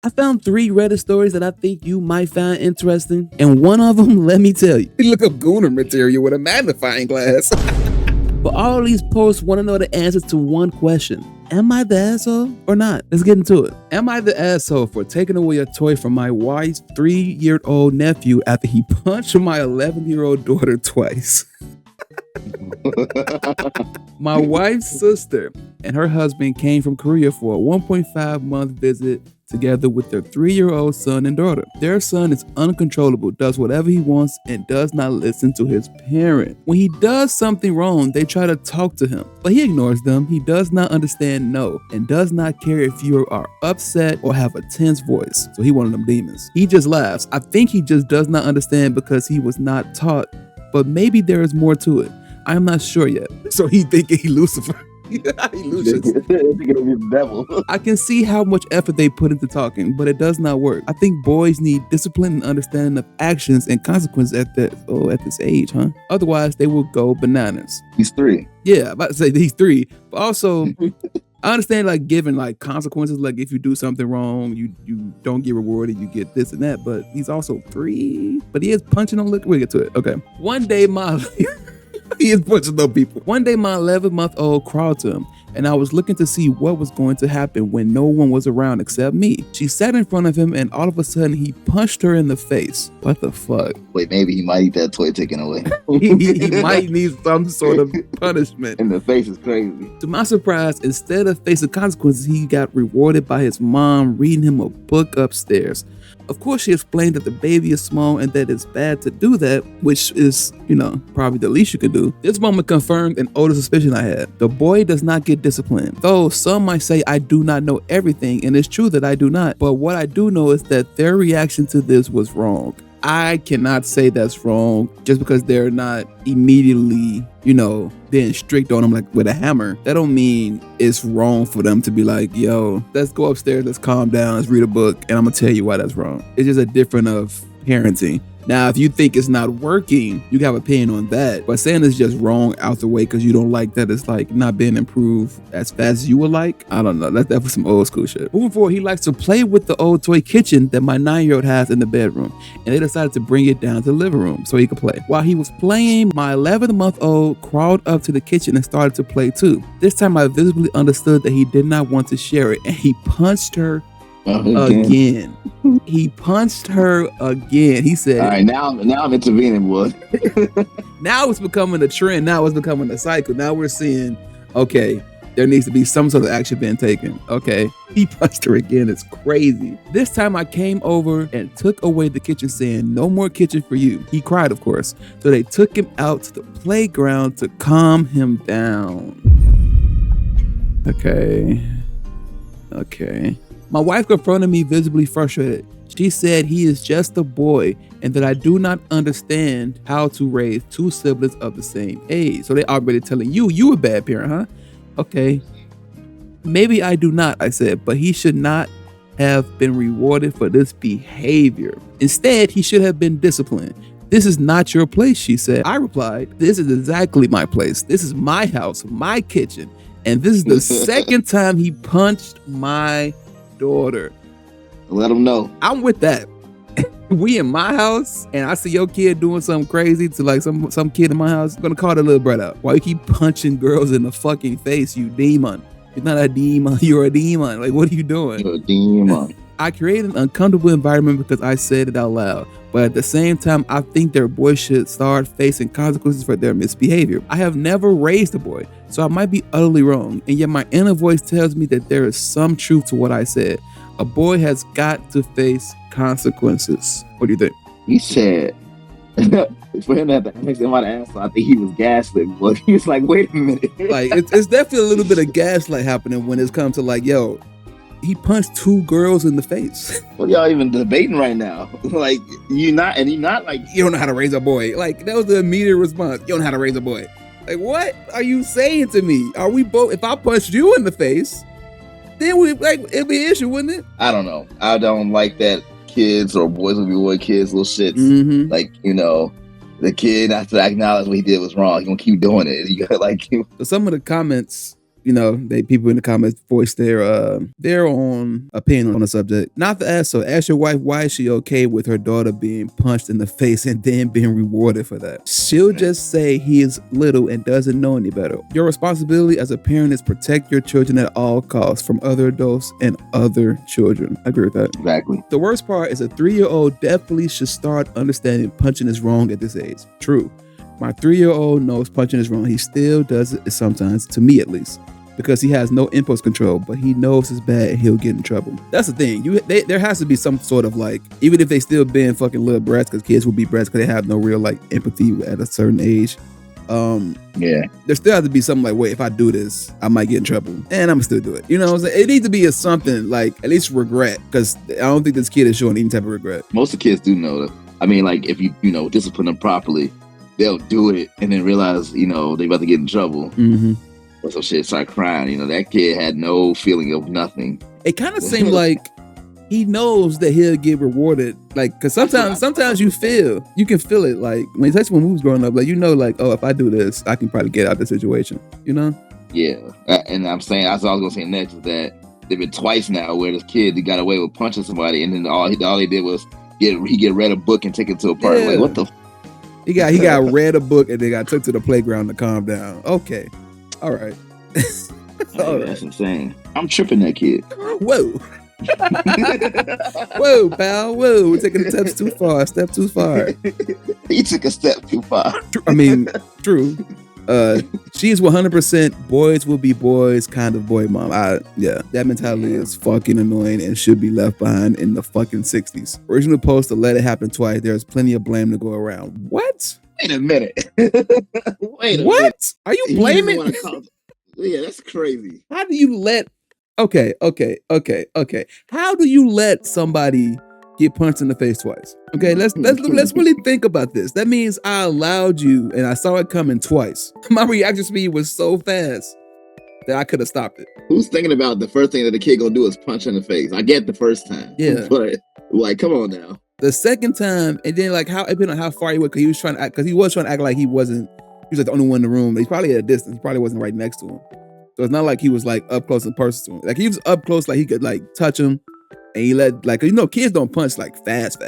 I found 3 Reddit stories that I think you might find interesting, and one of them, let me tell you, look up Gooner material with a magnifying glass. But all these posts want to know the answer to one question. Am I the asshole or not? Let's get into it. Am I the asshole for taking away a toy from my wife's 3-year-old nephew after he punched my 11-year-old daughter twice? My wife's sister and her husband came from Korea for a 1.5-month visit together with their 3-year-old son and daughter. Their son is uncontrollable, does whatever he wants, and does not listen to his parent. When he does something wrong, they try to talk to him, but he ignores them. He does not understand no, and does not care if you are upset or have a tense voice. So he one of them demons. He just laughs. I think he just does not understand because he was not taught, but maybe there is more to it. I'm not sure yet. So he thinking he Lucifer. He loses. Devil. I can see how much effort they put into talking, but it does not work. I think boys need discipline and understanding of actions and consequences at this age, huh? Otherwise, they will go bananas. He's 3. Yeah, I'm about to say he's 3, but also I understand like giving like consequences, like if you do something wrong, you don't get rewarded, you get this and that. But he's also 3. But he is punching on. Look, we'll get to it. Okay. One day he is punching those people. One day my 11-month-old crawled to him, and I was looking to see what was going to happen when no one was around except me. She sat in front of him, and all of a sudden he punched her in the face. What the fuck? Wait, maybe he might need that toy taken away. he might need some sort of punishment. In the face is crazy. To my surprise, instead of facing consequences, he got rewarded by his mom reading him a book upstairs. Of course, she explained that the baby is small and that it's bad to do that, which is, probably the least you could do. This moment confirmed an older suspicion I had. The boy does not get disciplined. Though some might say I do not know everything, and it's true that I do not. But what I do know is that their reaction to this was wrong. I cannot say that's wrong just because they're not immediately, being strict on them like with a hammer. That don't mean it's wrong for them to be like, yo, let's go upstairs, let's calm down, let's read a book, and I'm gonna tell you why that's wrong. It's just a different of parenting. Now, if you think it's not working, you can have an opinion on that. But saying it's just wrong out the way because you don't like that it's like not being improved as fast as you would like, I don't know. That's definitely some old school shit. Moving forward, he likes to play with the old toy kitchen that my 9-year-old has in the bedroom. And they decided to bring it down to the living room so he could play. While he was playing, my 11-month-old crawled up to the kitchen and started to play too. This time I visibly understood that he did not want to share it, and he punched her again. He punched her again. He said, all right, now I'm intervening, boy. Now it's becoming a trend. Now it's becoming a cycle. Now we're seeing, okay, there needs to be some sort of action being taken. Okay, he punched her again. It's crazy. This time I came over and took away the kitchen, saying, no more kitchen for you. He cried, of course. So they took him out to the playground to calm him down. Okay. My wife confronted me visibly frustrated. She said he is just a boy and that I do not understand how to raise 2 siblings of the same age. So they already telling you a bad parent, huh? Okay. Maybe I do not, I said, but he should not have been rewarded for this behavior. Instead, he should have been disciplined. This is not your place, she said. I replied, this is exactly my place. This is my house, my kitchen. And this is the second time he punched my daughter. Let him know. I'm with that. We in my house and I see your kid doing something crazy to like some kid in my house, I'm gonna call the little brat out. Why you keep punching girls in the fucking face, you demon? You're not a demon, you're a demon. Like, what are you doing? You're a demon. I created an uncomfortable environment because I said it out loud. But at the same time, I think their boy should start facing consequences for their misbehavior. I have never raised a boy, so I might be utterly wrong. And yet my inner voice tells me that there is some truth to what I said. A boy has got to face consequences. What do you think? He said, for him to have to ask him out of answer, I think he was gaslit. But he was like, wait a minute. Like, it's definitely a little bit of gaslight happening when it's come to like, yo, he punched 2 girls in the face. What y'all even debating right now? Like, you're not like, you don't know how to raise a boy. Like, that was the immediate response. You don't know how to raise a boy. Like, what are you saying to me? Are we both, if I punched you in the face, then it'd be an issue, wouldn't it? I don't know. I don't like that kids or boys will be boy kids, little shit. Mm-hmm. Like, the kid has to acknowledge what he did was wrong. He's gonna keep doing it. You got like So some of the comments people in the comments voice their own opinion on the subject. Not the asshole. Ask your wife why is she okay with her daughter being punched in the face and then being rewarded for that. She'll just say he is little and doesn't know any better. Your responsibility as a parent is protect your children at all costs from other adults and other children. I agree with that. Exactly. The worst part is a 3-year-old definitely should start understanding punching is wrong at this age. True. My 3-year-old knows punching is wrong. He still does it sometimes, to me at least, because he has no impulse control, but he knows it's bad and he'll get in trouble. That's the thing. There has to be some sort of like, even if they still being fucking little brats, because kids will be brats because they have no real like empathy at a certain age. Yeah. There still has to be something like, wait, if I do this, I might get in trouble, and I'm gonna still do it. You know what I'm saying? It needs to be something like at least regret, because I don't think this kid is showing any type of regret. Most of the kids do know that. I mean, like if you discipline them properly, they'll do it and then realize they about to get in trouble. Mm-hmm. Or some shit, start crying. That kid had no feeling of nothing. It kind of seemed like he knows that he'll get rewarded. Like, because sometimes you can feel it. Like when we was growing up, like like, oh, if I do this, I can probably get out of the situation. Yeah, and I'm saying that's what I was gonna say next is that there've been twice now where this kid he got away with punching somebody, and then all he did was read a book and take it to a park. Yeah. Like what the. He got read a book and then got took to the playground to calm down. Okay. All right. All right. That's insane. I'm tripping that kid. Whoa. Whoa, pal. Whoa. We're taking the steps too far. Step too far. He took a step too far. I mean, true. She is 100% boys will be boys kind of boy mom. That mentality is fucking annoying and should be left behind in the fucking 60s. Original post to let it happen twice. There's plenty of blame to go around. What? Wait a minute. What? Are you blaming? Yeah, that's crazy. How do you let? Okay. How do you let somebody get punched in the face twice? Okay, let's really think about this. That means I allowed you, and I saw it coming twice. My reaction speed was so fast that I could have stopped it. Who's thinking about the first thing that the kid gonna do is punch in the face? I get the first time, yeah, but like, come on now. The second time, and then like how far he was, because he was trying to act like he was like the only one in the room. He's probably at a distance. He probably wasn't right next to him. So it's not like he was like up close and personal to him. Like he was up close, like he could like touch him, and he let kids don't punch like fast.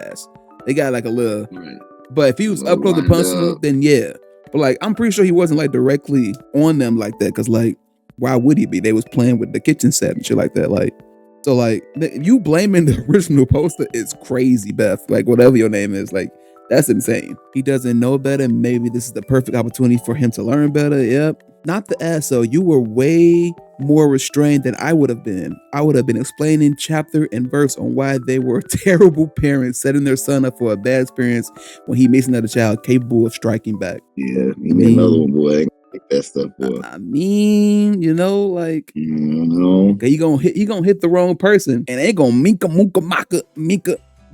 They got like a little. Right. But if he was up close and personal, then yeah. But like I'm pretty sure he wasn't like directly on them like that, because like why would he be? They was playing with the kitchen set and shit like that. Like so like you blaming the original poster is crazy, Beth. Like whatever your name is, like. That's insane. He doesn't know better. Maybe this is the perfect opportunity for him to learn better. Yep. Not the asshole. You were way more restrained than I would have been. I would have been explaining chapter and verse on why they were terrible parents, setting their son up for a bad experience when he meets another child capable of striking back. Yeah, he made another one, boy. Like that stuff, boy. I mean, like he gonna hit the wrong person, and they gonna mika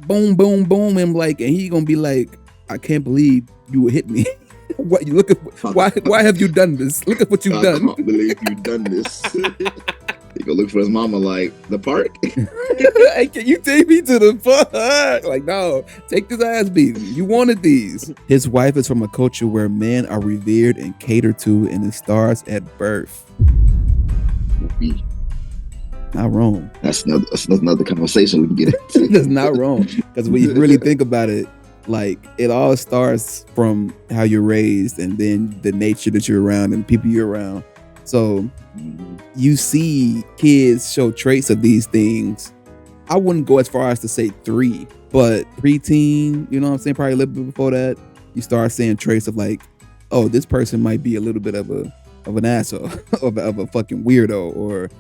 boom, boom, boom, and like, and he gonna be like, I can't believe you would hit me. What you look at? Why have you done this? Look at what you've done. I can't believe you've done this. He go look for his mama like the park. Hey, can you take me to the park? Like, no, take this ass beating. You wanted these. His wife is from a culture where men are revered and catered to, and it starts at birth. Not wrong. That's another conversation we can get into. That's not wrong, because when you really think about it, like it all starts from how you're raised, and then the nature that you're around and the people you're around. So you see kids show traits of these things. I wouldn't go as far as to say 3, but preteen, you know what I'm saying? Probably a little bit before that, you start seeing traits of like, oh, this person might be a little bit of an asshole, of a fucking weirdo, or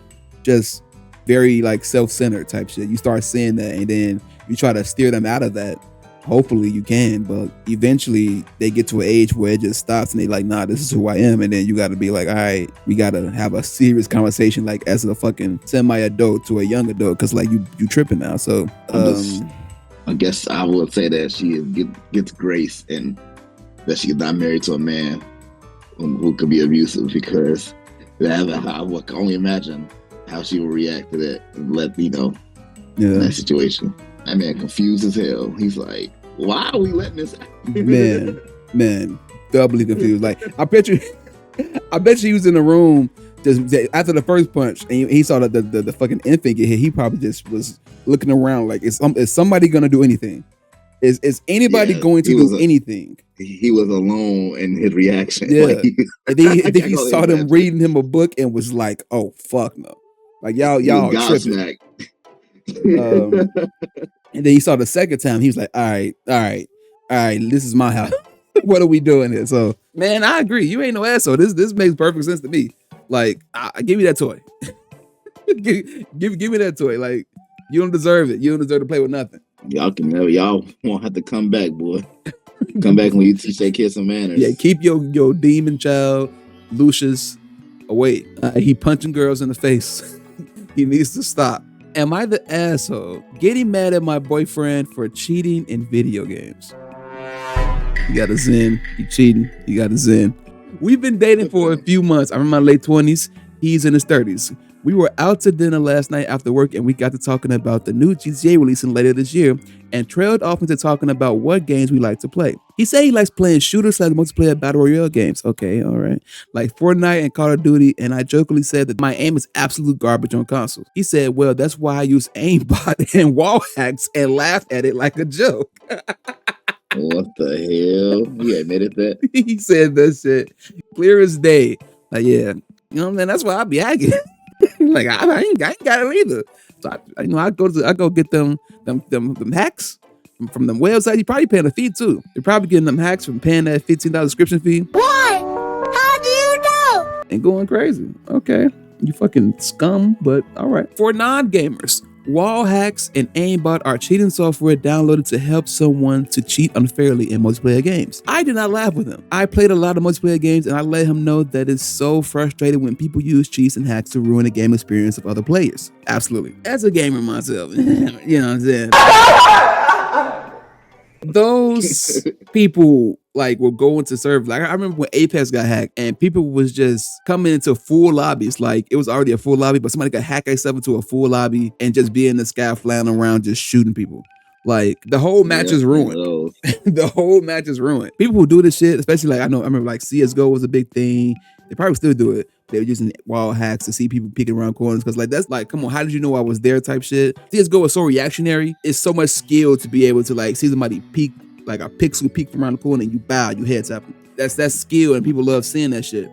just very like self-centered type shit. You start seeing that, and then you try to steer them out of that. Hopefully you can, but eventually they get to an age where it just stops and they like, nah, this is who I am. And then you got to be like, all right, we got to have a serious conversation, like as a fucking semi-adult to a young adult, because like you tripping now. So I guess I would say that she gets grace, and that she's not married to a man who could be abusive, because I would only imagine how she would react to that and in that situation. That man confused as hell. He's like, why are we letting this happen? Man, doubly confused. Like I bet you he was in the room Just after the first punch, and he saw the fucking infant get hit, he probably just was looking around like, is somebody gonna do anything? Is anybody going to do anything? He was alone in his reaction. Yeah. Like, and then he saw them reading him a book and was like, "Oh fuck no!" Like y'all tripping. And then he saw the second time, he was like, all right, this is my house. What are we doing here? So, man, I agree. You ain't no asshole. This makes perfect sense to me. Like, give me that toy. give me that toy. Like, you don't deserve it. You don't deserve to play with nothing. Y'all won't have to come back, boy. Come back when you teach that kid some manners. Yeah, keep your demon child, Lucius, away. He punching girls in the face. He needs to stop. Am I the asshole getting mad at my boyfriend for cheating in video games? You got a Zen. You cheating. You got a Zen. We've been dating for a few months. I'm in my late 20s. He's in his 30s. We were out to dinner last night after work, and we got to talking about the new GTA releasing later this year and trailed off into talking about what games we like to play. He said he likes playing shooters like multiplayer battle royale games. Okay, all right. Like Fortnite and Call of Duty, and I jokingly said that my aim is absolute garbage on consoles. He said, well, that's why I use aimbot and wall hacks and laughed at it like a joke. What the hell? He admitted that? He said that shit clear as day. Like, yeah, you know what I'm saying? That's why I be hacking. Like I ain't got it either. So I go get them hacks from them websites. You probably paying a fee too. You're probably getting them hacks from paying that $15 subscription fee. What? How do you know? And going crazy. Okay, you fucking scum. But all right. For non-gamers, wall hacks and aimbot are cheating software downloaded to help someone to cheat unfairly in multiplayer games. I did not laugh with him. I played a lot of multiplayer games and I let him know that it's so frustrating when people use cheats and hacks to ruin the game experience of other players. Absolutely. As a gamer myself, you know what I'm saying? Those people like will go into serve. Like I remember when Apex got hacked and people was just coming into full lobbies. Like it was already a full lobby, but somebody got hacked themselves into a full lobby and just be in the sky flying around just shooting people. Like the whole match is ruined. The whole match is ruined. People who do this shit, especially like I remember like CSGO was a big thing. They probably still do it. They were using wall hacks to see people peeking around corners because like that's like, come on, how did you know I was there type shit? CSGO is so reactionary. It's so much skill to be able to like see somebody peek, like a pixel peek from around the corner and you bow, you head tap. That's skill and people love seeing that shit.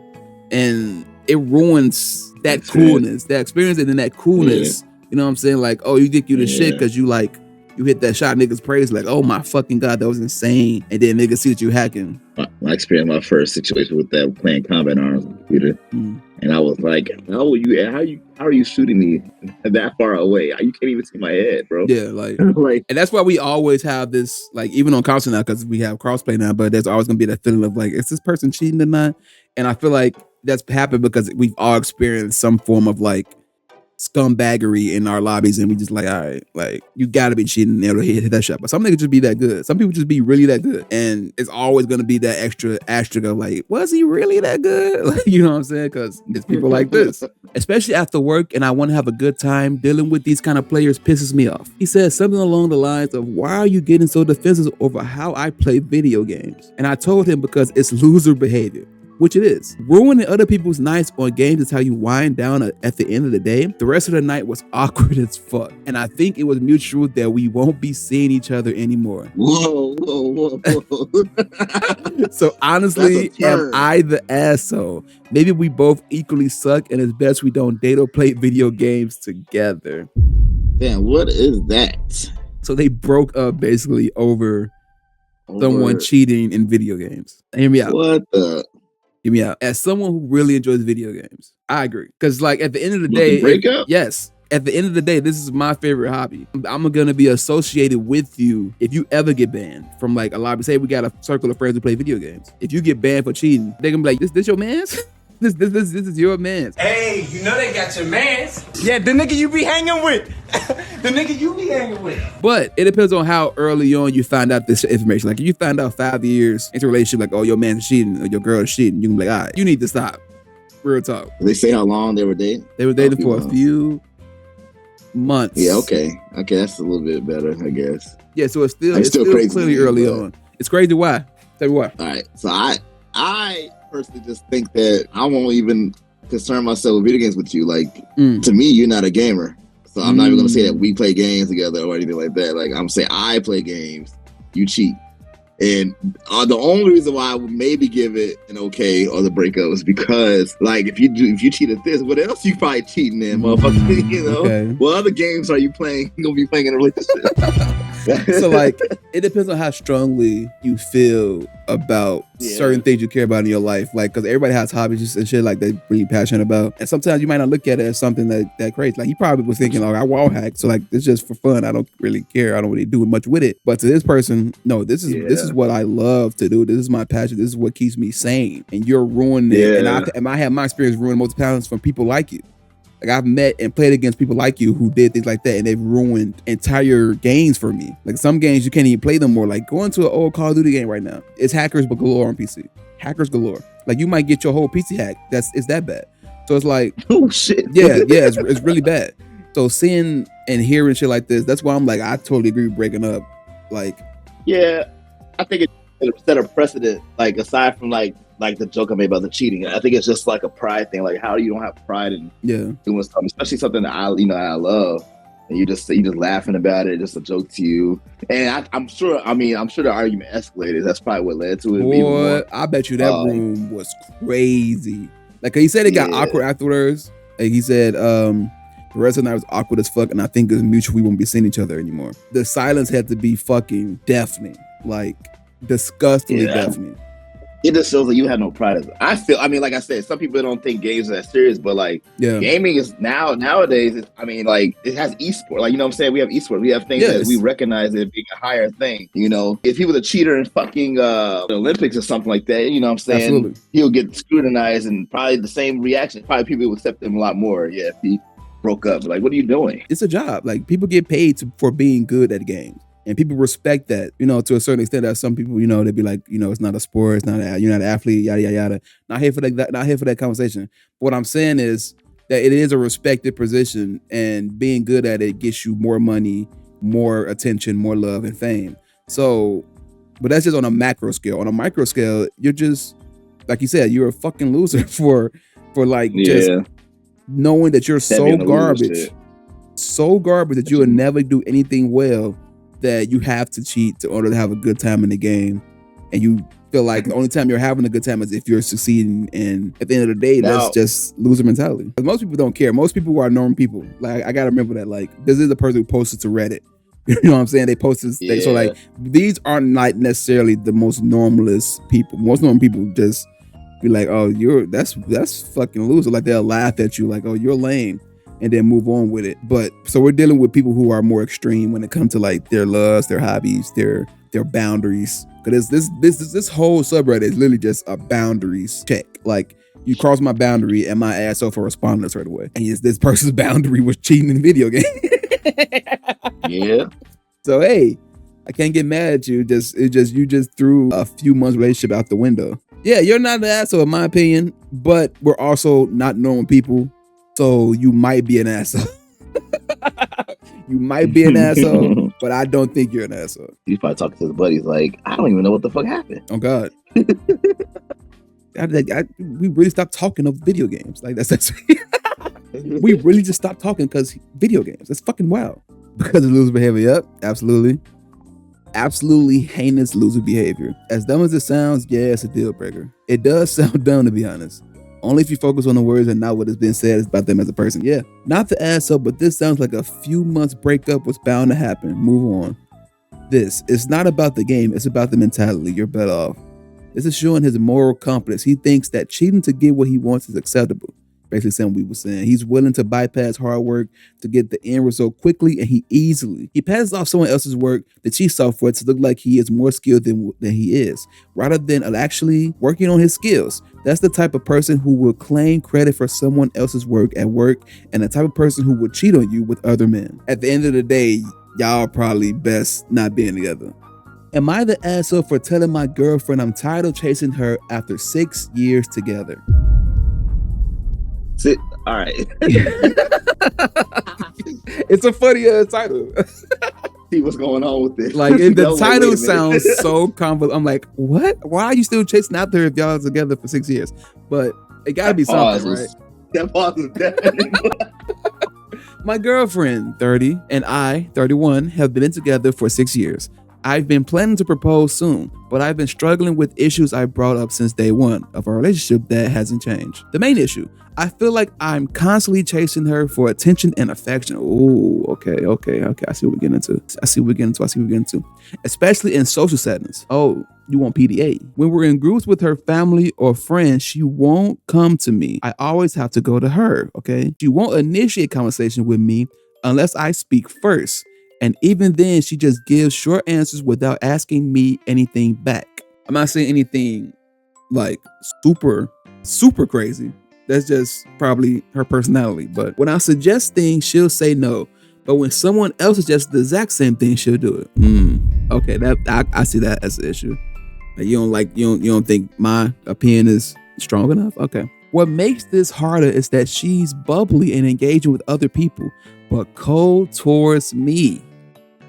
And it ruins that coolness, that experience and then that coolness. Yeah. You know what I'm saying? Like, oh, you think you the shit because you like, you hit that shot, niggas praise like, oh my fucking God, that was insane. And then niggas see that you hacking. My experience, my first situation with that playing combat arms on the computer. And I was like, how are you shooting me that far away? You can't even see my head, bro. Yeah, like and that's why we always have this, like even on console now, because we have crossplay now, but there's always gonna be that feeling of like, is this person cheating or not? And I feel like that's happened because we've all experienced some form of like scumbaggery in our lobbies and we just like, all right, like you gotta be cheating there to hit that shot. But some niggas just be that good. Some people just be really that good. And it's always gonna be that extra asterisk of like, was he really that good? Like, you know what I'm saying? Because it's people like this. Especially after work and I want to have a good time, dealing with these kind of players pisses me off. He says something along the lines of, why are you getting so defensive over how I play video games? And I told him because it's loser behavior. Which it is. Ruining other people's nights on games is how you wind down at the end of the day. The rest of the night was awkward as fuck. And I think it was mutual that we won't be seeing each other anymore. Whoa. So honestly, am I the asshole? Maybe we both equally suck and it's best we don't date or play video games together. Damn, what is that? So they broke up basically over someone cheating in video games. Hear me out. What the... Hear me out. As someone who really enjoys video games, I agree. Because like at the end of the day, yes, at the end of the day, this is my favorite hobby. I'm going to be associated with you if you ever get banned from like a lobby. Say we got a circle of friends who play video games. If you get banned for cheating, they're going to be like, this your man's? This is your man's. Hey, you know they got your man's. Yeah, the nigga you be hanging with. The nigga you be hanging with. But it depends on how early on you find out this information. Like if you find out 5 years into a relationship, like, oh, your man's cheating or your girl is cheating, you can be like, all right, you need to stop. Real talk. Did they say how long they were dating? They were dating for a few months. Yeah, okay. Okay, that's a little bit better, I guess. Yeah, so it's still crazy clearly early on. It's crazy. Why? Tell me why. All right. So I personally just think that I won't even concern myself with video games with you. Like, to me, you're not a gamer. So I'm not even going to say that we play games together or anything like that. Like, I'm saying I play games, you cheat. And the only reason why I would maybe give it an okay or the breakup is because, like, if you cheat at this, what else you probably cheating in, motherfucker? You know, what other games are you playing? You gonna be playing in a relationship? So, like, it depends on how strongly you feel about certain things you care about in your life. Like, because everybody has hobbies and shit like they're really passionate about. And sometimes you might not look at it as something that crazy. Like, he probably was thinking, like, I wall hack, so like it's just for fun. I don't really care. I don't really do much with it. But to this person, no, this is what I love to do. This is my passion. This is what keeps me sane. And you're ruining it. And I have my experience ruined multiple times from people like you. Like, I've met and played against people like you who did things like that, and they've ruined entire games for me. Like, some games you can't even play them more. Like, go into an old Call of Duty game right now. It's hackers but galore on PC. Hackers galore. Like, you might get your whole PC hacked. It's that bad. So it's like, oh shit. Yeah, it's really bad. So seeing and hearing shit like this, that's why I'm like, I totally agree with breaking up. Like, yeah, I think it set a precedent. Like, aside from like the joke I made about the cheating, I think it's just like a pride thing. Like, how do you don't have pride in doing something, especially something that I love, and you just laughing about it, just a joke to you. And I'm sure the argument escalated. That's probably what led to it. Boy, I bet you that room was crazy. Like, he said it got awkward afterwards. Like, he said the rest of the night was awkward as fuck, and I think it's mutual. We won't be seeing each other anymore. The silence had to be fucking deafening, like disgustingly deafening. It just shows that you have no pride. I mean, like I said, some people don't think games are that serious, but like gaming is nowadays. Like, it has esport. Like, you know what I'm saying? We have esport. We have things that we recognize as being a higher thing. You know, if he was a cheater in fucking the Olympics or something like that, you know what I'm saying? Absolutely. He'll get scrutinized and probably the same reaction. Probably people will accept him a lot more. Yeah, if he broke up. Like, what are you doing? It's a job. Like, people get paid for being good at games. And people respect that, you know, to a certain extent. That some people, you know, they'd be like, you know, it's not a sport, you're not an athlete, yada yada yada. Not here for that. Not here for that conversation. What I'm saying is that it is a respected position, and being good at it gets you more money, more attention, more love, and fame. So, but that's just on a macro scale. On a micro scale, you're just, like you said, you're a fucking loser for just knowing that you're so garbage that you will never do anything well. That you have to cheat in order to have a good time in the game, and you feel like the only time you're having a good time is if you're succeeding. And at the end of the day, that's just loser mentality. Because most people don't care. Most people who are normal people, like, I gotta remember that. Like, this is the person who posted to Reddit. You know what I'm saying? They posted. So like, these aren't not necessarily the most normalist people. Most normal people just be like, oh, that's fucking loser. Like, they'll laugh at you like, oh, you're lame, and then move on with it. But so we're dealing with people who are more extreme when it comes to like their loves, their hobbies, their boundaries. Because this whole subreddit is literally just a boundaries check. Like, you cross my boundary and my asshole for responding to us right away. And this person's boundary was cheating in video game. Yeah. So hey, I can't get mad at you. You just threw a few months relationship out the window. Yeah, you're not an asshole in my opinion, but we're also not normal people. So you might be an asshole. You might be an asshole, but I don't think you're an asshole. He's probably talking to his buddies like, I don't even know what the fuck happened. Oh God. We really stopped talking of video games. Like, that's we really just stopped talking because video games. It's fucking wild. Because of loser behavior. Yep, absolutely. Absolutely heinous loser behavior. As dumb as it sounds, yeah, it's a deal breaker. It does sound dumb, to be honest. Only if you focus on the words and not what has been said about them as a person. Yeah, not to ass up, but this sounds like a few months breakup was bound to happen. Move on. It's not about the game. It's about the mentality. You're better off. This is showing his moral compass. He thinks that cheating to get what he wants is acceptable. Basically saying what we were saying. He's willing to bypass hard work to get the end result quickly, and he passes off someone else's work, the cheat software, to look like he is more skilled than he is, rather than actually working on his skills. That's the type of person who will claim credit for someone else's work at work, and the type of person who will cheat on you with other men. At the end of the day, y'all probably best not being together. Am I the asshole for telling my girlfriend I'm tired of chasing her after 6 years together? Sit. All right. It's a funny title. See what's going on with this. Like, the title sounds so convoluted. I'm like, what? Why are you still chasing after her if y'all together for 6 years? But it gotta be something, right? That pause is definitely. My girlfriend, 30, and I, 31, have been together for 6 years. I've been planning to propose soon, but I've been struggling with issues I brought up since day one of our relationship that hasn't changed. The main issue, I feel like I'm constantly chasing her for attention and affection. Oh, okay. I see what we're getting into. Especially in social settings. Oh, you want PDA. When we're in groups with her family or friends, she won't come to me. I always have to go to her, okay? She won't initiate conversation with me unless I speak first. And even then, she just gives short answers without asking me anything back. I'm not saying anything like super crazy. That's just probably her personality. But when I suggest things, she'll say no. But when someone else suggests the exact same thing, she'll do it. Okay, I see that as an issue. You don't think my opinion is strong enough? Okay. What makes this harder is that she's bubbly and engaging with other people, but cold towards me.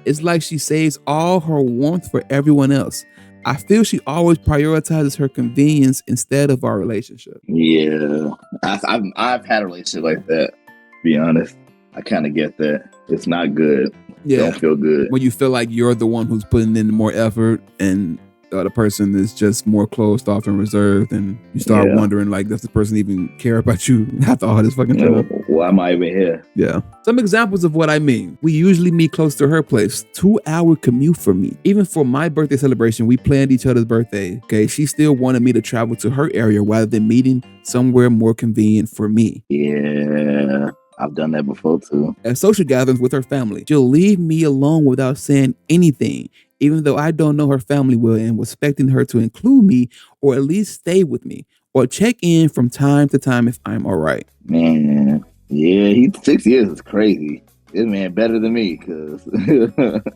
It's like she saves all her warmth for everyone else. I feel she always prioritizes her convenience instead of our relationship. Yeah, I've had a relationship like that. To be honest, I kind of get that. It's not good. Yeah, don't feel good when you feel like you're the one who's putting in more effort and the other person is just more closed off and reserved, and you start wondering, like, does the person even care about you after all this fucking time? Why am I even here? Yeah. Some examples of what I mean. We usually meet close to her place, 2-hour commute for me. Even for my birthday celebration, we planned each other's birthday. Okay, she still wanted me to travel to her area rather than meeting somewhere more convenient for me. Yeah. I've done that before too. At social gatherings with her family, she'll leave me alone without saying anything, even though I don't know her family well and was expecting her to include me or at least stay with me or check in from time to time if I'm all right. Man, yeah, 6 years is crazy. This man better than me, cause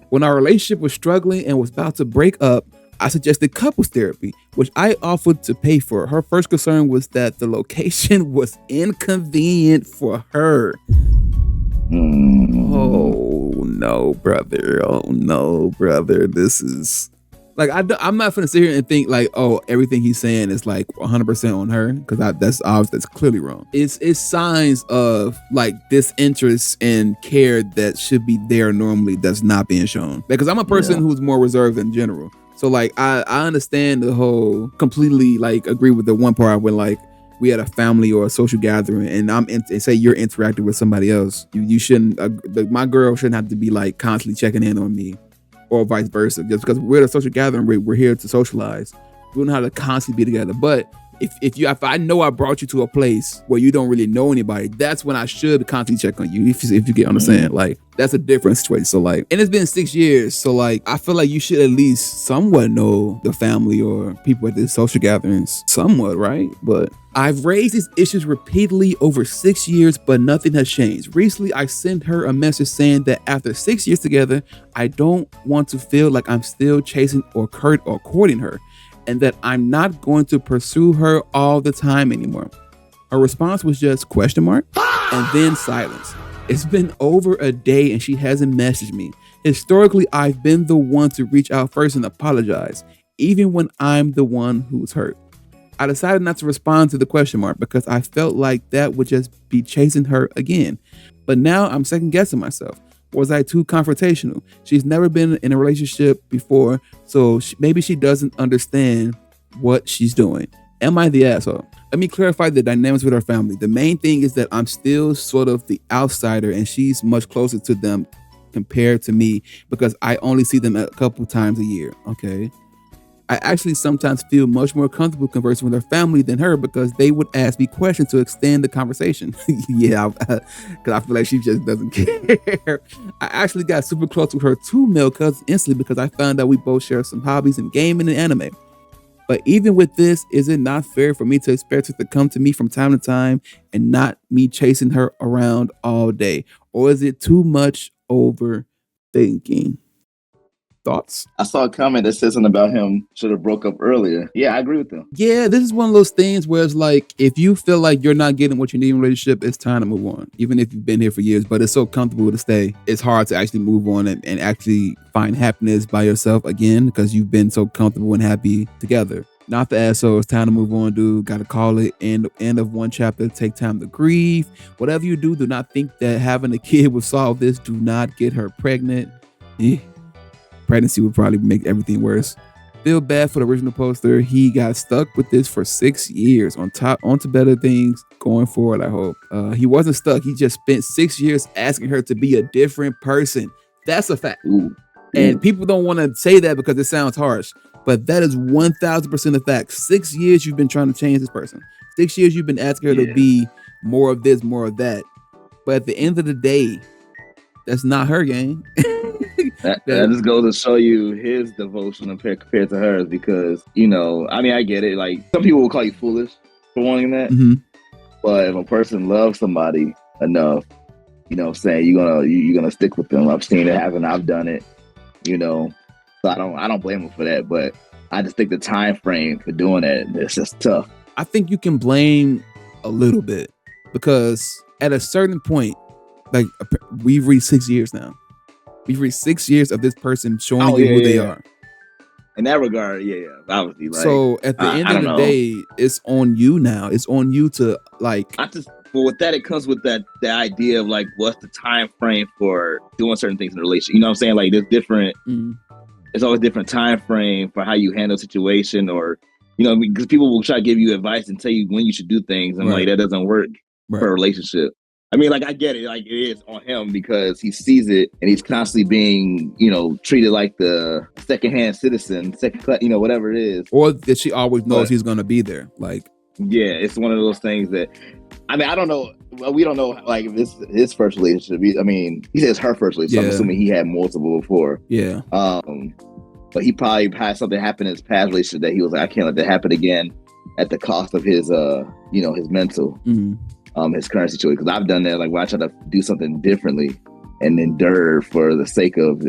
when our relationship was struggling and was about to break up, I suggested couples therapy, which I offered to pay for. Her first concern was that the location was inconvenient for her. Oh no, brother. This is like, I'm not gonna sit here and think like, oh, everything he's saying is like 100% on her, because that's obvious. That's clearly wrong. It's signs of like disinterest and care that should be there normally that's not being shown. Because I'm a person who's more reserved in general. So like I understand the whole completely, like agree with the one part when like we had a family or a social gathering and say you're interacting with somebody else. You shouldn't, my girl shouldn't have to be like constantly checking in on me or vice versa. Just because we're at a social gathering, we're here to socialize. We don't have to constantly be together. But if I know I brought you to a place where you don't really know anybody, that's when I should constantly check on you. If you get understand, like that's a different situation. So like, and it's been 6 years, so like I feel like you should at least somewhat know the family or people at the social gatherings, somewhat, right? But I've raised these issues repeatedly over 6 years, but nothing has changed. Recently, I sent her a message saying that after 6 years together, I don't want to feel like I'm still chasing or courting her, and that I'm not going to pursue her all the time anymore. Her response was just ? And then silence. It's been over a day and she hasn't messaged me. Historically, I've been the one to reach out first and apologize, even when I'm the one who's hurt. I decided not to respond to the ? Because I felt like that would just be chasing her again. But now I'm second guessing myself. Was I too confrontational? She's never been in a relationship before, so maybe she doesn't understand what she's doing. Am I the asshole? Let me clarify the dynamics with her family. The main thing is that I'm still sort of the outsider and she's much closer to them compared to me because I only see them a couple times a year, okay? I actually sometimes feel much more comfortable conversing with her family than her because they would ask me questions to extend the conversation. Yeah, because I feel like she just doesn't care. I actually got super close with her 2 male cousins instantly because I found out we both share some hobbies in gaming and anime. But even with this, is it not fair for me to expect her to come to me from time to time and not me chasing her around all day? Or is it too much overthinking? Thoughts? I saw a comment that says something about him should have broke up earlier. Yeah, I agree with them. Yeah, this is one of those things where it's like, if you feel like you're not getting what you need in a relationship, it's time to move on. Even if you've been here for years, but it's so comfortable to stay. It's hard to actually move on and actually find happiness by yourself again because you've been so comfortable and happy together. Not the asshole. It's time to move on, dude. Gotta call it end of one chapter. Take time to grieve. Whatever you do not think that having a kid will solve this. Do not get her pregnant. Pregnancy would probably make everything worse. Feel bad for the original poster. He got stuck with this for 6 years. Onto better things going forward, I hope. He wasn't stuck. He just spent 6 years asking her to be a different person. That's a fact. Ooh. And people don't want to say that because it sounds harsh. But that is 1,000% a fact. 6 years you've been trying to change this person. 6 years you've been asking her to be more of this, more of that. But at the end of the day, that's not her game. That just goes to show you his devotion compared to hers, because, you know, I mean, I get it. Like, some people will call you foolish for wanting that. Mm-hmm. But if a person loves somebody enough, you know what I'm saying, you're gonna stick with them. I've seen it happen. I've done it, you know. So I don't blame him for that. But I just think the time frame for doing that, it's just tough. I think you can blame a little bit, because at a certain point, like, we've reached 6 years now. We've reached 6 years of this person showing you who they are. In that regard, obviously. Like, so at the end of the day, it's on you now. It's on you to, like. But with that, it comes with the idea of, like, what's the time frame for doing certain things in a relationship? You know what I'm saying? Like, there's different. It's always different time frame for how you handle a situation, or, you know, because people will try to give you advice and tell you when you should do things, and like, that doesn't work for a relationship. I mean, like, I get it. Like, it is on him because he sees it and he's constantly being, you know, treated like the secondhand citizen, you know, whatever it is. Or that she always knows he's going to be there. Like, yeah, it's one of those things that, I mean, I don't know. Well, we don't know, like, if this his first relationship. I mean, he says her first relationship. So I'm assuming he had multiple before. Yeah. But he probably had something happen in his past relationship that he was like, I can't let that happen again at the cost of his, you know, his mental. His current situation, because I've done that, like, where I try to do something differently and endure for the sake of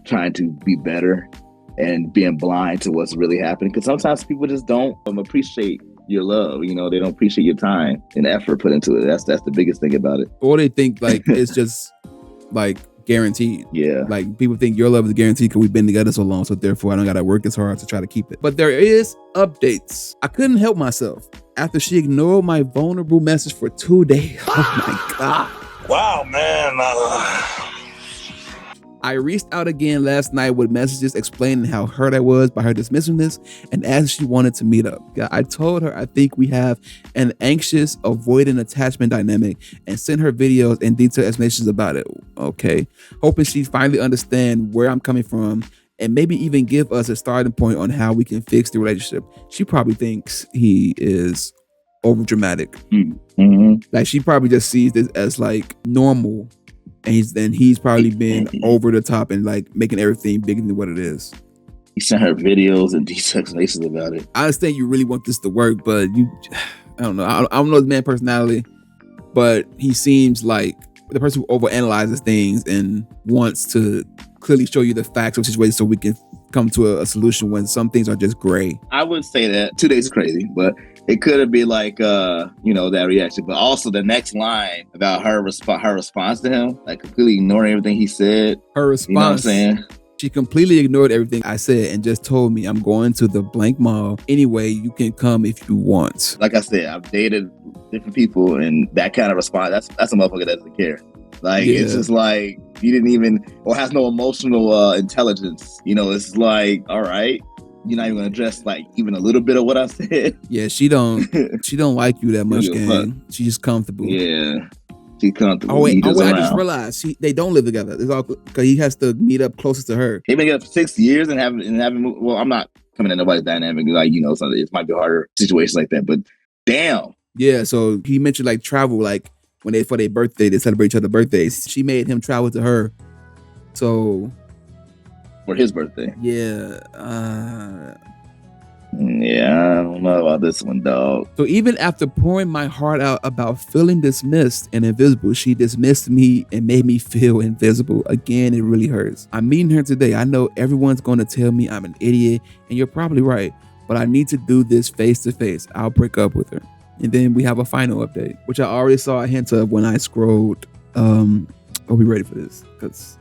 trying to be better and being blind to what's really happening. Because sometimes people just don't appreciate your love. You know, they don't appreciate your time and the effort put into it. That's the biggest thing about it. Or they think, like, it's just, like, guaranteed. Yeah. Like, people think your love is guaranteed because we've been together so long, so therefore I don't gotta work as hard to try to keep it. But there is updates. I couldn't help myself after she ignored my vulnerable message for 2 days. Oh my God. Wow, man. I reached out again last night with messages explaining how hurt I was by her dismissiveness and asked if she wanted to meet up. I told her I think we have an anxious, avoidant attachment dynamic and sent her videos and detailed explanations about it. Okay. Hoping she finally understand where I'm coming from and maybe even give us a starting point on how we can fix the relationship. She probably thinks he is over dramatic. Like, she probably just sees this as, like, normal. And he's probably been over the top and, like, making everything bigger than what it is. He sent her videos and detailed explanations about it. I understand you really want this to work, but I don't know. I don't know his man's personality, but he seems like the person who overanalyzes things and wants to clearly show you the facts of the situation so we can come to a solution when some things are just gray. I would say that 2 days is crazy, but it could be like, you know, that reaction. But also the next line about her response to him, like, completely ignoring everything he said. Her response, you know what I'm saying? She completely ignored everything I said and just told me I'm going to the blank mall. Anyway, you can come if you want. Like I said, I've dated different people, and that kind of response, that's a motherfucker that doesn't care. Like, it's just like, you didn't even, or has no emotional intelligence. You know, it's like, all right, you're not even gonna address, like, even a little bit of what I said. Yeah, she don't like you that much, gang. She's just comfortable. Yeah, she's comfortable. Oh wait, I just realized they don't live together. It's all because he has to meet up closest to her. They've been together for 6 years and haven't moved. Well, I'm not coming at nobody's dynamic. Like, you know, it might be harder situations like that, but damn. Yeah, so he mentioned, like, travel, like, when for their birthday, they celebrate each other's birthdays. She made him travel to her. So for his birthday. Yeah. Yeah, I don't know about this one, dog. So even after pouring my heart out about feeling dismissed and invisible, she dismissed me and made me feel invisible. Again, it really hurts. I'm meeting her today. I know everyone's going to tell me I'm an idiot, and you're probably right, but I need to do this face to face. I'll break up with her. And then we have a final update, which I already saw a hint of when I scrolled. Are we ready for this? Because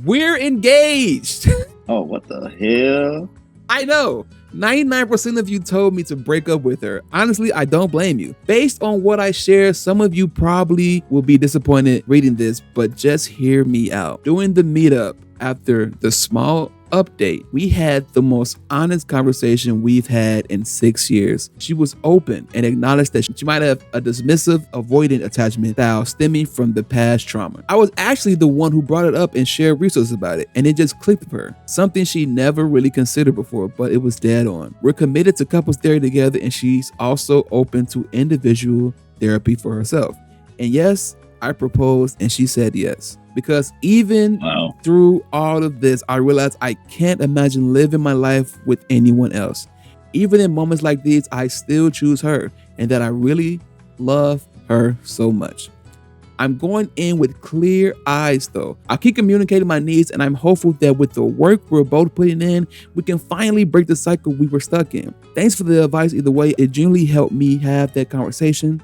we're engaged. Oh, what the hell? I know. 99% of you told me to break up with her. Honestly, I don't blame you. Based on what I share, some of you probably will be disappointed reading this, but just hear me out. During the meetup, after the small update, we had the most honest conversation we've had in 6 years. She was open and acknowledged that she might have a dismissive, avoidant attachment style stemming from the past trauma. I was actually the one who brought it up and shared resources about it, and it just clicked with her. Something she never really considered before, but it was dead on. We're committed to couples therapy together, and she's also open to individual therapy for herself. And yes, I proposed and she said yes. Because even through all of this, I realized I can't imagine living my life with anyone else. Even in moments like these, I still choose her, and that I really love her so much. I'm going in with clear eyes though. I'll keep communicating my needs, and I'm hopeful that with the work we're both putting in, we can finally break the cycle we were stuck in. Thanks for the advice either way. It genuinely helped me have that conversation.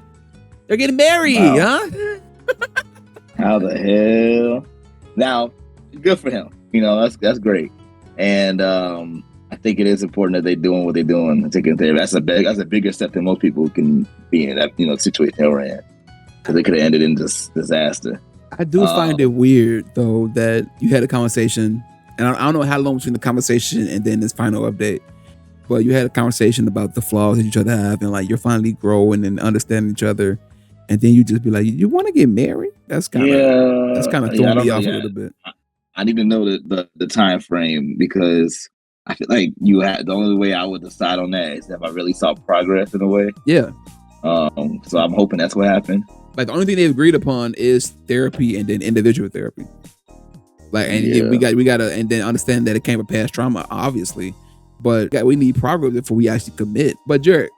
They're getting married, huh? How the hell? Now, good for him. You know, that's great. And I think it is important that they're doing what they're doing and taking therapy. That's a bigger step than most people can be in that, situation they were in. Because they could have ended in this disaster. I do find it weird though that you had a conversation, and I don't know how long between the conversation and then this final update, but you had a conversation about the flaws that each other have, and like you're finally growing and understanding each other. And then you just be like, you want to get married? That's kind of throwing me off a little bit. I need to know the time frame, because I feel like the only way I would decide on that is if I really saw progress in a way. Yeah. So I'm hoping that's what happened. Like the only thing they've agreed upon is therapy and then individual therapy. Like, and we gotta and then understand that it came from past trauma, obviously. But we need progress before we actually commit. But Jared,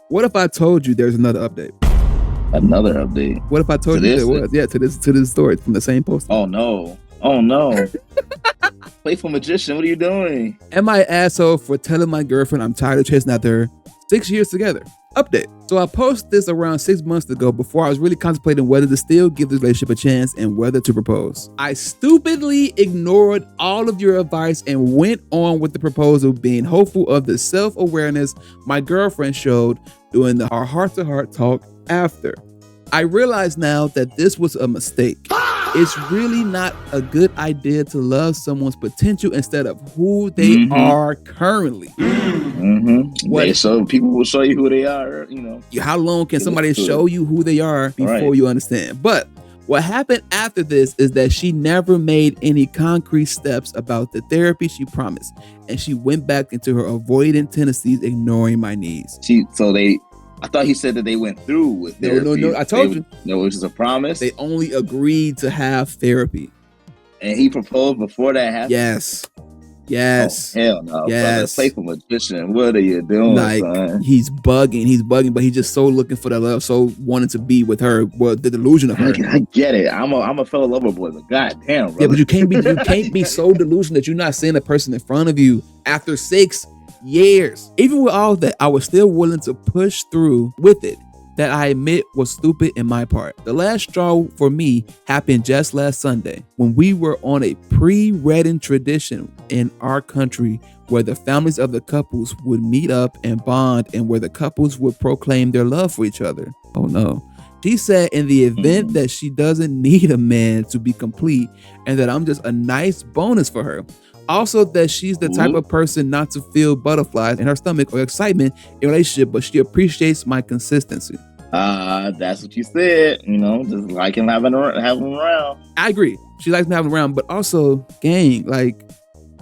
what if I told you there's another update? Another update? What if I told you there was? Yeah, to this story from the same post. Oh no. Playful magician, what are you doing? Am I an asshole for telling my girlfriend I'm tired of chasing after her? 6 years together. Update. So I posted this around 6 months ago before I was really contemplating whether to still give this relationship a chance and whether to propose. I stupidly ignored all of your advice and went on with the proposal, being hopeful of the self-awareness my girlfriend showed during our heart-to-heart talk after. I realize now that this was a mistake. It's really not a good idea to love someone's potential instead of who they are currently. So people will show you who they are, How long can somebody show you who they are before you understand? But what happened after this is that she never made any concrete steps about the therapy she promised, and she went back into her avoidant tendencies, ignoring my needs. I thought he said that they went through with therapy. No, I told you. No, it was just a promise. They only agreed to have therapy. And he proposed before that happened? Yes. Oh, hell no. Yes. Brother, playful magician, what are you doing, son? He's bugging, but he's just so looking for that love, so wanting to be with her, well, the delusion of her. I get it. I'm a fellow lover boy, but goddamn, brother. Yeah, but you can't be so delusional that you're not seeing the person in front of you after 6 years. Even with all that, I was still willing to push through with it. That I admit was stupid in my part. The last straw for me happened just last Sunday when we were on a pre-wedding tradition in our country where the families of the couples would meet up and bond, and where the couples would proclaim their love for each other. Oh no. She said in the event that she doesn't need a man to be complete, and that I'm just a nice bonus for her. Also, that she's the type of person not to feel butterflies in her stomach or excitement in a relationship, but she appreciates my consistency. That's what you said. Just like him having him around. I agree. She likes me having him around, but also, gang, like,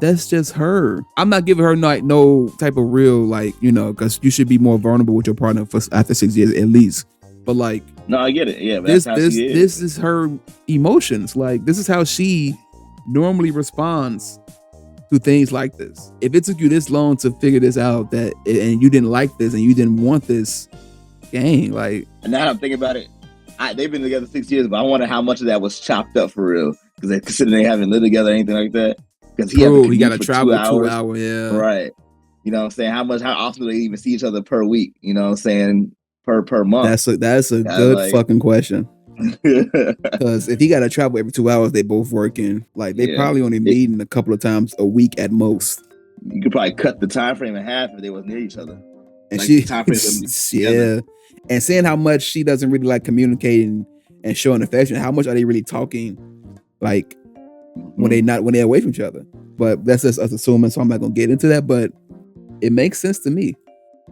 that's just her. I'm not giving her no type of real, because you should be more vulnerable with your partner after 6 years at least. But like, no, I get it. Yeah, but this is her emotions. Like, this is how she normally responds to things like this. If it took you this long to figure this out, and you didn't like this and you didn't want this, gang, like. And now I'm thinking about it. They've been together 6 years, but I wonder how much of that was chopped up for real. Because considering they haven't lived together or anything like that. Because he got to travel 2 hours. Yeah. Right. You know what I'm saying? How often do they even see each other per week? You know what I'm saying? Per month. That's a good fucking question. Because if he got to travel every 2 hours, they both working. Like they probably only meeting a couple of times a week at most. You could probably cut the time frame in half if they was near each other. And like she, time frame and seeing how much she doesn't really like communicating and showing affection. How much are they really talking? Like when they're away from each other. But that's just us assuming. So I'm not gonna get into that. But it makes sense to me.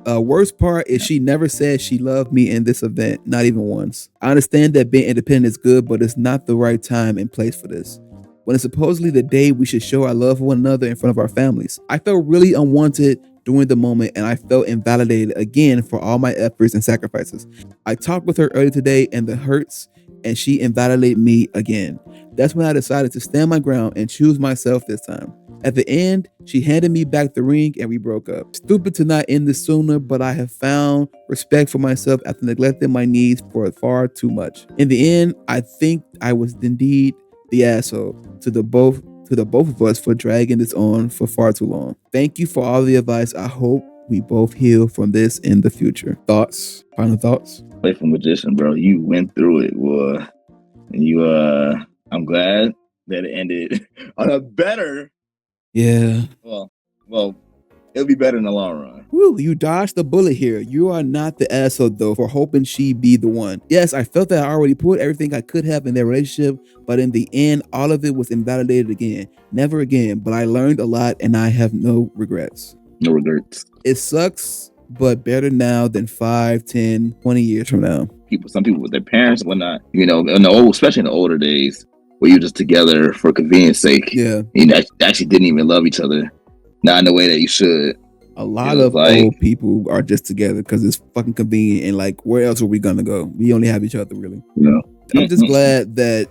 Worst part is she never said she loved me in this event, not even once. I understand that being independent is good, but it's not the right time and place for this. When it's supposedly the day we should show our love for one another in front of our families. I felt really unwanted during the moment, and I felt invalidated again for all my efforts and sacrifices. I talked with her earlier today and the hurts, and she invalidated me again. That's when I decided to stand my ground and choose myself this time. At the end, she handed me back the ring and we broke up. Stupid to not end this sooner, but I have found respect for myself after neglecting my needs for far too much. In the end, I think I was indeed the asshole to the both of us for dragging this on for far too long. Thank you for all the advice. I hope we both heal from this in the future. Thoughts? Final thoughts? Playful magician, bro. You went through it, boy. And you I'm glad that it ended on a better. Yeah. Well, it'll be better in the long run. Woo, you dodged the bullet here. You are not the asshole though for hoping she be the one. Yes, I felt that I already put everything I could have in their relationship, but in the end, all of it was invalidated again. Never again, but I learned a lot and I have no regrets. No regrets. It sucks, but better now than 5, 10, 20 years from now. Some people with their parents and whatnot, especially in the older days, where you're just together for convenience sake. Yeah. You actually didn't even love each other. Not in the way that you should. A lot of old people are just together because it's fucking convenient, and like, where else are we gonna go? We only have each other, really. Yeah. I'm just glad that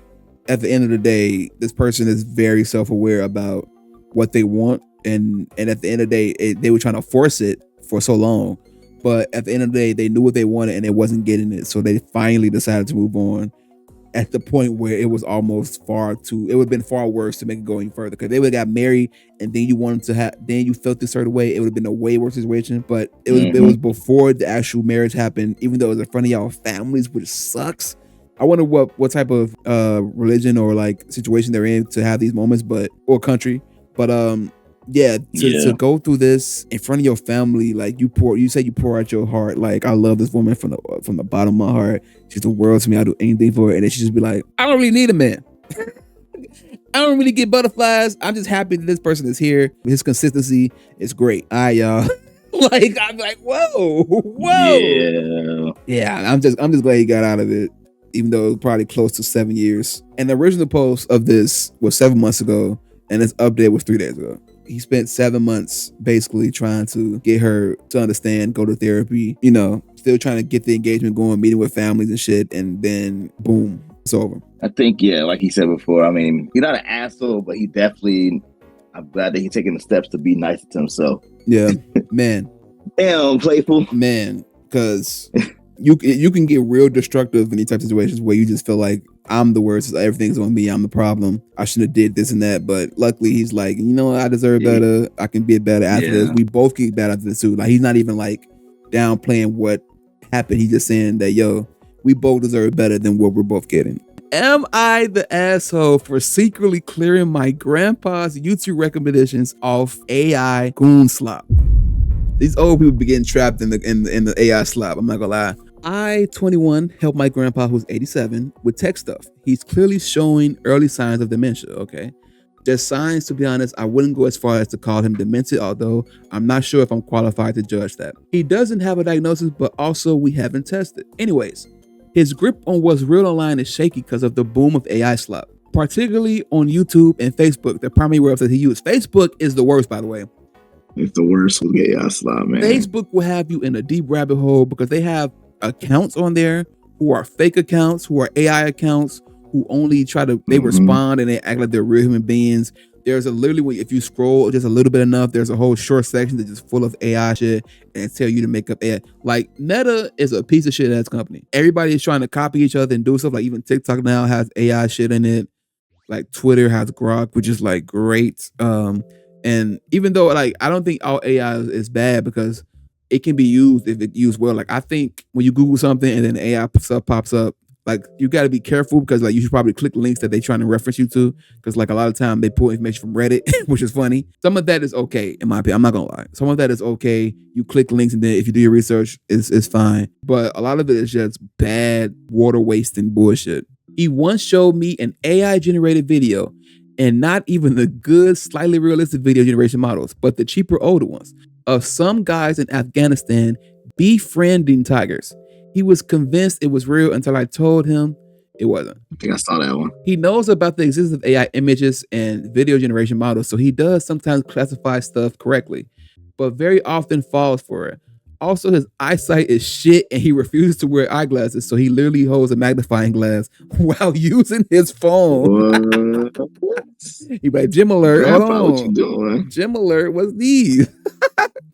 at the end of the day, this person is very self-aware about what they want, and at the end of the day, they were trying to force it for so long, but at the end of the day, they knew what they wanted and it wasn't getting it, so they finally decided to move on. At the point where it was almost it would have been far worse to make it go any further, because they would have got married and then then you felt this certain way, it would have been a way worse situation. But it was before the actual marriage happened, even though it was in front of y'all families, which sucks. I wonder what type of religion or like situation they're in to have these moments, or country. But to go through this in front of your family, like you say you pour out your heart, like, I love this woman from the bottom of my heart, she's the world to me, I'll do anything for her, and then she just be like, I don't really need a man. I don't really get butterflies, I'm just happy that this person is here, his consistency is great. All right, y'all. Like, I'm like, whoa. Yeah, I'm just glad he got out of it, even though it was probably close to 7 years. And the original post of this was 7 months ago, and this update was 3 days ago. He spent 7 months basically trying to get her to understand, go to therapy, still trying to get the engagement going, meeting with families and shit, and then boom, it's over. I think, like he said before, I mean, he's not an asshole, but I'm glad that he's taking the steps to be nice to himself. Yeah, man. Damn, playful. Man, because you can get real destructive in these type of situations where you just feel like, I'm the worst, everything's on me, I'm the problem, I should have did this and that. But luckily he's like, I deserve better, I can be better after this. We both get better after this too. Like, he's not even like downplaying what happened, he's just saying that, we both deserve better than what we're both getting. Am I the asshole for secretly clearing my grandpa's YouTube recommendations off AI Goonslop? These old people be getting trapped in the AI slop, I'm not gonna lie. I, 21, helped my grandpa, who's 87, with tech stuff. He's clearly showing early signs of dementia, okay? Just signs, to be honest. I wouldn't go as far as to call him demented, although I'm not sure if I'm qualified to judge that. He doesn't have a diagnosis, but also we haven't tested. Anyways, his grip on what's real online is shaky because of the boom of AI slop, particularly on YouTube and Facebook, the primary website he uses. Facebook is the worst, by the way. It's the worst with AI slop, man. Facebook will have you in a deep rabbit hole because they have accounts on there who are fake accounts, who are AI accounts, who only they respond and they act like they're real human beings. There's literally, if you scroll just a little bit enough, there's a whole short section that's just full of AI shit and tell you to make up AI. Like, Meta is a piece of shit ass company. Everybody is trying to copy each other and do stuff. Like, even TikTok now has AI shit in it. Like, Twitter has Grok, which is like great. And even though, like, I don't think all AI is bad, because it can be used if it's used well. Like, I think when you Google something and then AI stuff pops up, Like, you got to be careful because like you should probably click links that they trying to reference you to, because like a lot of time they pull information from Reddit, which is funny. Some of that is okay in my opinion. I'm not gonna lie. Some of that is okay. You click links and then if you do your research, it's fine. But a lot of it is just bad water wasting bullshit. He once showed me an AI generated video, and not even the good, slightly realistic video generation models, but the cheaper older ones, of some guys in Afghanistan befriending tigers. He was convinced it was real until I told him it wasn't. I think I saw that one. He knows about the existence of AI images and video generation models, so he does sometimes classify stuff correctly, but very often falls for it. Also, his eyesight is shit and he refuses to wear eyeglasses, so he literally holds a magnifying glass while using his phone. He like, Gym alert, Grandpa, hold on. what you doing? Gym alert, what's these?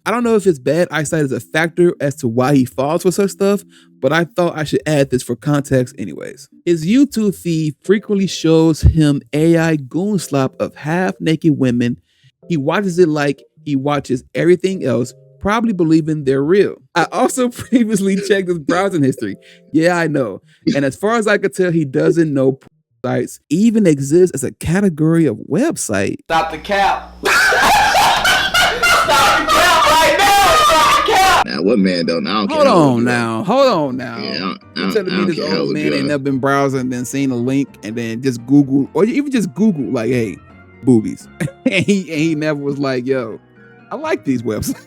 I don't know if his bad eyesight is a factor as to why he falls for such stuff, but I thought I should add this for context anyways. His YouTube feed frequently shows him AI Goonslop of half-naked women. He watches it like he watches everything else, probably believing they're real. I also previously checked his browsing history. Yeah, I know. And as far as I could tell, he doesn't know sites even exist as a category of website. Stop the cap. Stop the cap right now. Stop the cap. Now, what man don't? I don't care. Hold on now. Yeah, You telling me this old man ain't never been browsing and then seen a link and then just Google, or even just Google like, hey, boobies. and he never was like, yo, I like these websites.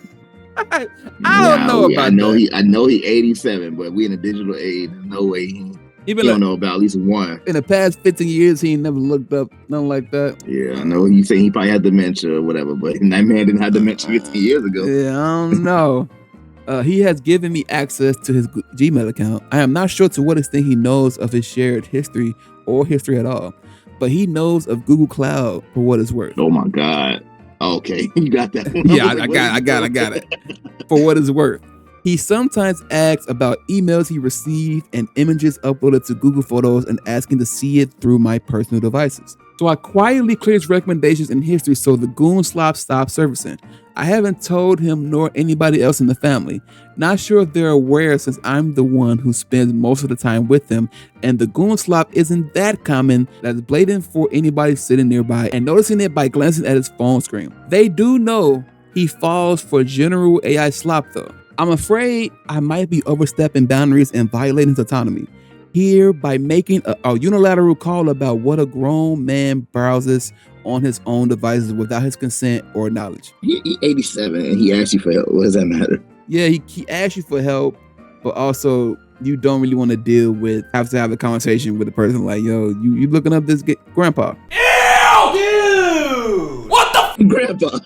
I don't know about that. I know he 87, but we in a digital age. There's no way he don't know about at least one. In the past 15 years, he ain't never looked up nothing like that. Yeah, I know you say he probably had dementia or whatever, but that man didn't have dementia 15 years ago. Yeah, I don't know. He has given me access to his Gmail account. I am not sure to what extent he knows of his shared history or history at all, but he knows of Google Cloud for what it's worth. Oh my God. Okay, you got that one. Yeah, I got it. For what it's worth. He sometimes asks about emails he received and images uploaded to Google Photos and asking to see it through my personal devices. So I quietly cleared his recommendations and history so the Goonslop stopped servicing. I haven't told him nor anybody else in the family. Not sure if they're aware since I'm the one who spends most of the time with them, and the Goonslop isn't that common that's blatant for anybody sitting nearby and noticing it by glancing at his phone screen. They do know he falls for general AI slop though. I'm afraid I might be overstepping boundaries and violating his autonomy here by making a unilateral call about what a grown man browses on his own devices without his consent or knowledge. He 87 and he asked you for help. What does that matter? Yeah, he asked you for help, but also you don't really want to have a conversation with a person like, yo, you looking up this grandpa. Ew! Dude! What the Grandpa.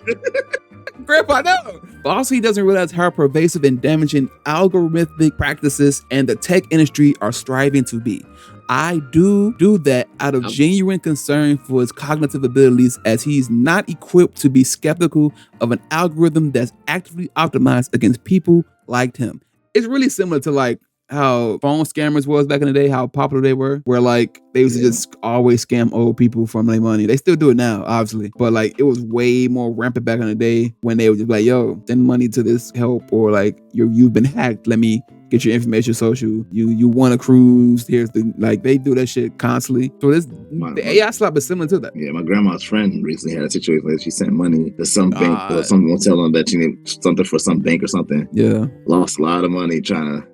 Grandpa, no. But also he doesn't realize how pervasive and damaging algorithmic practices and the tech industry are striving to be. I do that out of genuine concern for his cognitive abilities, as he's not equipped to be skeptical of an algorithm that's actively optimized against people like him. It's really similar to like how phone scammers was back in the day, how popular they were, where like they used to just always scam old people from their money. They still do it now, obviously, but like it was way more rampant back in the day when they would just be like, yo, send money to this help, or like you've been hacked, let me get your information social. You want a cruise, here's the, like they do that shit constantly. So the AI slap is similar to that. Yeah, my grandma's friend recently had a situation where she sent money to some bank or someone tell them that she needed something for some bank or something. Yeah. Lost a lot of money trying to.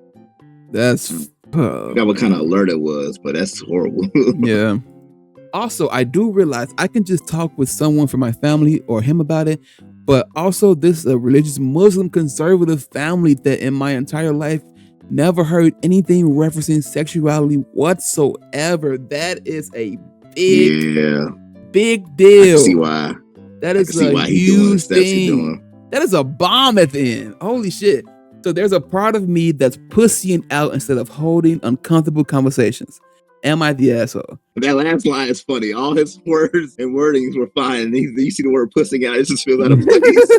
That's I forgot what kind of alert it was, but that's horrible. Yeah. Also, I do realize I can just talk with someone from my family or him about it, but also this is a religious Muslim conservative family that in my entire life never heard anything referencing sexuality whatsoever. That is a big deal. I can see why. That is a huge thing. That is a bomb at the end. Holy shit. So there's a part of me that's pussying out instead of holding uncomfortable conversations. Am I the asshole? That last line is funny. All his words and wordings were fine. And you see the word pussing out, it just feels out of place.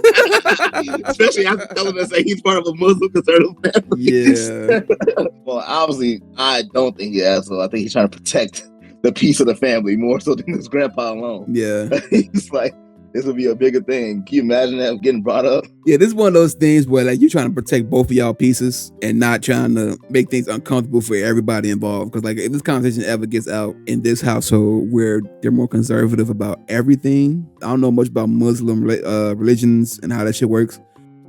Especially after telling us that he's part of a Muslim conservative family. Yeah. Well, obviously, I don't think he's an asshole. I think he's trying to protect the peace of the family more so than his grandpa alone. Yeah. He's like, this would be a bigger thing. Can you imagine that getting brought up? Yeah, this is one of those things where like you're trying to protect both of y'all pieces and not trying to make things uncomfortable for everybody involved. Because like if this conversation ever gets out in this household where they're more conservative about everything, I don't know much about Muslim religions and how that shit works,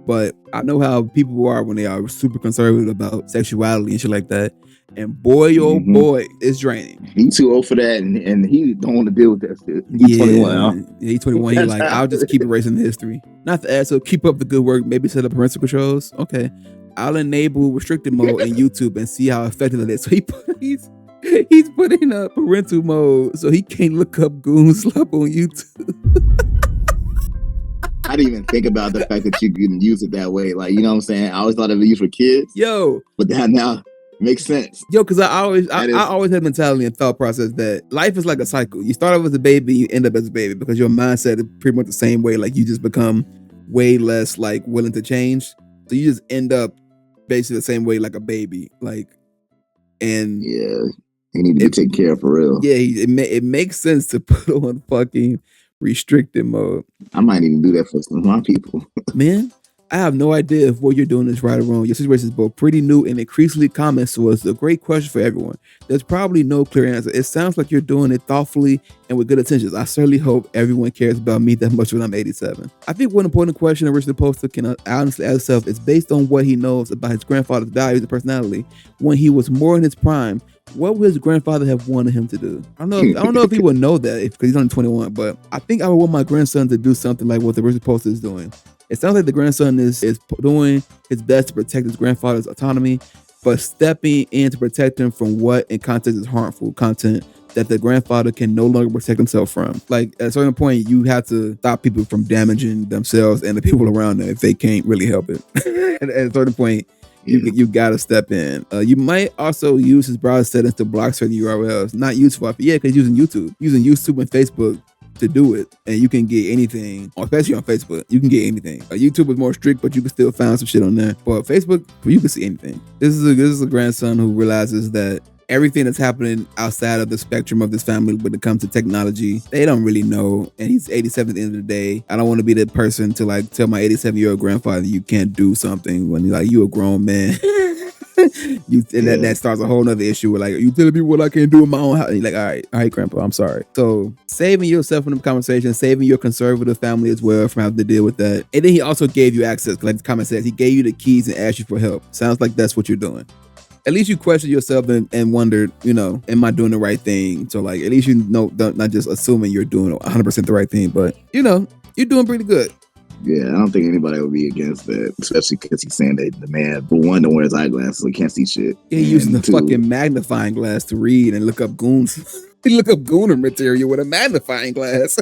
but I know how people are when they are super conservative about sexuality and shit like that. And boy, oh boy, it's draining. He's too old for that, and he don't want to deal with that shit. He's 21. Huh? Yeah, he's 21. He's like, I'll just keep erasing the history. Not to add, so keep up the good work. Maybe set up parental controls. Okay, I'll enable restricted mode in YouTube and see how effective it is. So he's putting up parental mode so he can't look up Goonslop on YouTube. I didn't even think about the fact that you can use it that way. Like, you know what I'm saying? I always thought it was used for kids. Yo, but that now makes sense. Yo, because I always had mentality and thought process that life is like a cycle. You start off as a baby, you end up as a baby because your mindset is pretty much the same way. Like you just become way less like willing to change. So you just end up basically the same way like a baby. Like, and yeah, you need to be taken care of for real. Yeah, it makes sense to put on fucking restricted mode. I might even do that for some of my people. Man, I have no idea if what you're doing is right or wrong. Your situation is both pretty new and increasingly common, so it's a great question for everyone. There's probably no clear answer. It sounds like you're doing it thoughtfully and with good intentions. I certainly hope everyone cares about me that much when I'm 87. I think one important question a Richard Poster can honestly ask himself is based on what he knows about his grandfather's values and personality. When he was more in his prime, what would his grandfather have wanted him to do? I don't know if he would know that because he's only 21, but I think I would want my grandson to do something like what the Richard Poster is doing. It sounds like the grandson is doing his best to protect his grandfather's autonomy, but stepping in to protect him from what in context is harmful content that the grandfather can no longer protect himself from. Like at a certain point, you have to stop people from damaging themselves and the people around them if they can't really help it. At a certain point, you gotta step in. You might also use his browser settings to block certain URLs. Not useful, because using YouTube and Facebook to do it, and you can get anything, especially on Facebook. You can get anything. YouTube is more strict, but you can still find some shit on there. But Facebook, you can see anything. This is a grandson who realizes that everything that's happening outside of the spectrum of this family when it comes to technology, they don't really know. And he's 87 at the end of the day. I don't want to be that person to like tell my 87-year-old grandfather you can't do something when you a grown man. That starts a whole nother issue with like, you telling me what I can't do in my own house. And you're like, all right, grandpa, I'm sorry. So saving yourself from the conversation, saving your conservative family as well from having to deal with that. And then he also gave you access, like the comment says, he gave you the keys and asked you for help. Sounds like that's what you're doing. At least you question yourself and wondered, am I doing the right thing? So like, at least not just assuming you're doing 100% the right thing, but you're doing pretty good. Yeah, I don't think anybody would be against that, especially because he's saying that the man, for one, don't wear his eyeglasses, so he can't see shit. Yeah, using the fucking magnifying glass to read and look up goons. He look up gooner material with a magnifying glass.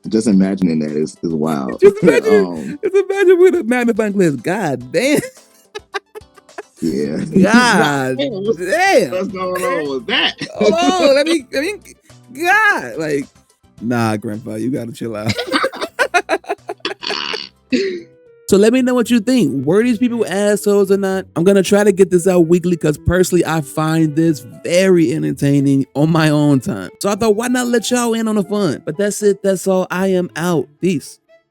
Just imagining that is wild. Just imagine with a magnifying glass. God damn. Yeah. God damn. What's going on with that? Oh, let me. God, like, nah, grandpa, you gotta chill out. So let me know what you think. Were these people assholes or not? I'm going to try to get this out weekly because personally, I find this very entertaining on my own time. So I thought, why not let y'all in on the fun? But that's it. That's all. I am out. Peace.